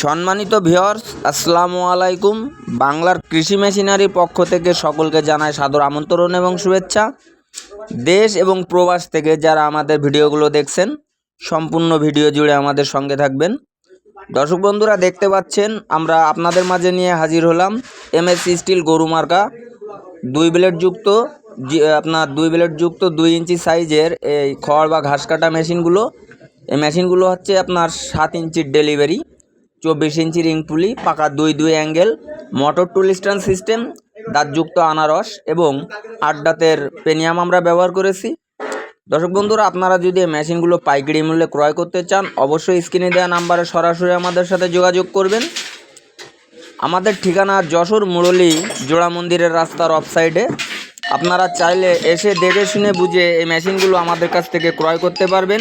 সম্মানিত ভিউয়ার্স, আসসালামু আলাইকুম। বাংলার কৃষি মেশিনারির পক্ষ থেকে সকলকে জানাই সাদর আমন্ত্রণ এবং শুভেচ্ছা। দেশ এবং প্রবাস থেকে যারা আমাদের ভিডিওগুলো দেখছেন, সম্পূর্ণ ভিডিও জুড়ে আমাদের সঙ্গে থাকবেন। দর্শক বন্ধুরা, দেখতে পাচ্ছেন আমরা আপনাদের মাঝে নিয়ে হাজির হলাম এমএস স্টিল গরু মার্কা 2 ব্লেড যুক্ত আপনার 2 ব্লেড যুক্ত 2 ইঞ্চি সাইজের এই খড় বা ঘাস কাটা মেশিনগুলো। এই মেশিনগুলো হচ্ছে আপনার 7 ইঞ্চির ডেলিভারি, 24 ইঞ্চি রিং পুলি, পাকা 2 angle, motor tool stand system, দাঁতযুক্ত আনারস এবং 8 দাঁতের পেনিয়াম আমরা ব্যবহার করেছি। দর্শক বন্ধুরা, আপনারা যদি এই মেশিনগুলো পাইকারি মূল্যে ক্রয় করতে চান, অবশ্যই স্ক্রিনে দেওয়া নাম্বারে সরাসরি আমাদের সাথে যোগাযোগ করবেন। আমাদের ঠিকানা যশোর মুরলী জোড়া মন্দিরের রাস্তার অফ সাইডে। আপনারা চাইলে এসে দেখে শুনে বুঝে এই মেশিনগুলো আমাদের কাছ থেকে ক্রয় করতে পারবেন।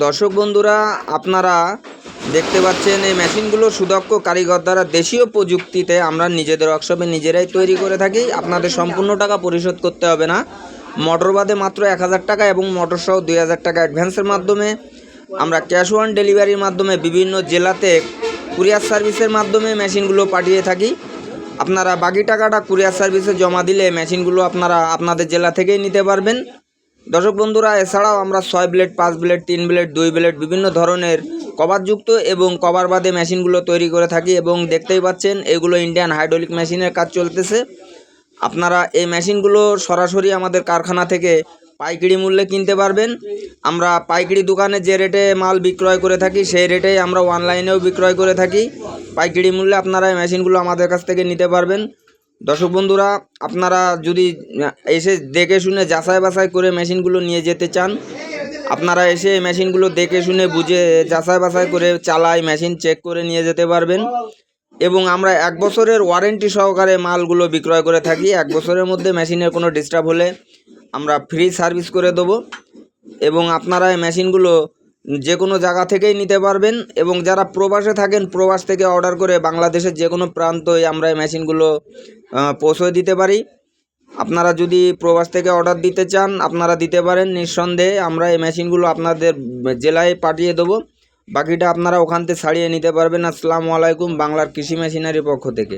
দর্শক বন্ধুরা, আপনারা দেখতে পাচ্ছেন এই মেশিনগুলো সুদক্ষ কারিগর দ্বারা দেশীয় প্রযুক্তিতে আমরা নিজেদের ওয়ার্কশপে নিজেরাই তৈরি করে থাকি। আপনাদের সম্পূর্ণ টাকা পরিশোধ করতে হবে না। মোটর বাদে মাত্র 1000 টাকা এবং মোটর সহ 2000 টাকা অ্যাডভান্সের মাধ্যমে আমরা ক্যাশ অন ডেলিভারির মাধ্যমে বিভিন্ন জেলাতে কুরিয়ার সার্ভিসের মাধ্যমে মেশিনগুলো পাঠিয়ে থাকি। আপনারা বাকি টাকাটা কুরিয়ার সার্ভিসে জমা দিলে মেশিনগুলো আপনারা আপনাদের জেলা থেকেই নিতে পারবেন। দর্শক বন্ধুরা, এছাড়াও আমরা 6 ব্লেড, 5 ব্লেড, 3 ব্লেড, 2 ব্লেড বিভিন্ন ধরনের কভারযুক্ত এবং কভার বাদে মেশিনগুলো তৈরি করে থাকি এবং দেখতেই পাচ্ছেন এগুলো ইন্ডিয়ান হাইড্রোলিক মেশিনের কাজ চলতেছে। আপনারা এই মেশিনগুলো সরাসরি আমাদের কারখানা থেকে পাইকারি মূল্যে কিনতে পারবেন। আমরা পাইকারি দোকানে যে রেটে মাল বিক্রয় করে থাকি সেই রেটেই আমরা অনলাইনেও বিক্রয় করে থাকি। পাইকারি মূল্যে আপনারা এই মেশিনগুলো আমাদের কাছ থেকে নিতে পারবেন। দর্শক বন্ধুরা, আপনারা যদি এসে দেখে শুনে যাচাই বাছাই করে মেশিনগুলো নিয়ে যেতে চান, আপনারা এসে এই মেশিনগুলো দেখে শুনে বুঝে যাচাই বাছাই করে চালাই মেশিন চেক করে নিয়ে যেতে পারবেন। এবং আমরা 1 বছরের ওয়ারেন্টি সহকারে মালগুলো বিক্রয় করে থাকি। 1 বছরের মধ্যে মেশিনের কোনো ডিস্টার্ব হলে আমরা ফ্রি সার্ভিস করে দেবো। এবং আপনারা এই মেশিনগুলো যে কোনো জায়গা থেকেই নিতে পারবেন। এবং যারা প্রবাসে থাকেন, প্রবাস থেকে অর্ডার করে বাংলাদেশের যে কোনো প্রান্তই আমরা এই মেশিনগুলো পৌঁছে দিতে পারি। আপনারা যদি প্রবাস থেকে অর্ডার দিতে চান, আপনারা দিতে পারেন নিঃসন্দেহে। আমরা এই মেশিনগুলো আপনাদের জেলায় পাঠিয়ে দেবো। বাকিটা আপনারা ওখান থেকে ছাড়িয়ে নিতে পারবেন। আসসালামু আলাইকুম, বাংলার কৃষি মেশিনারির পক্ষ থেকে।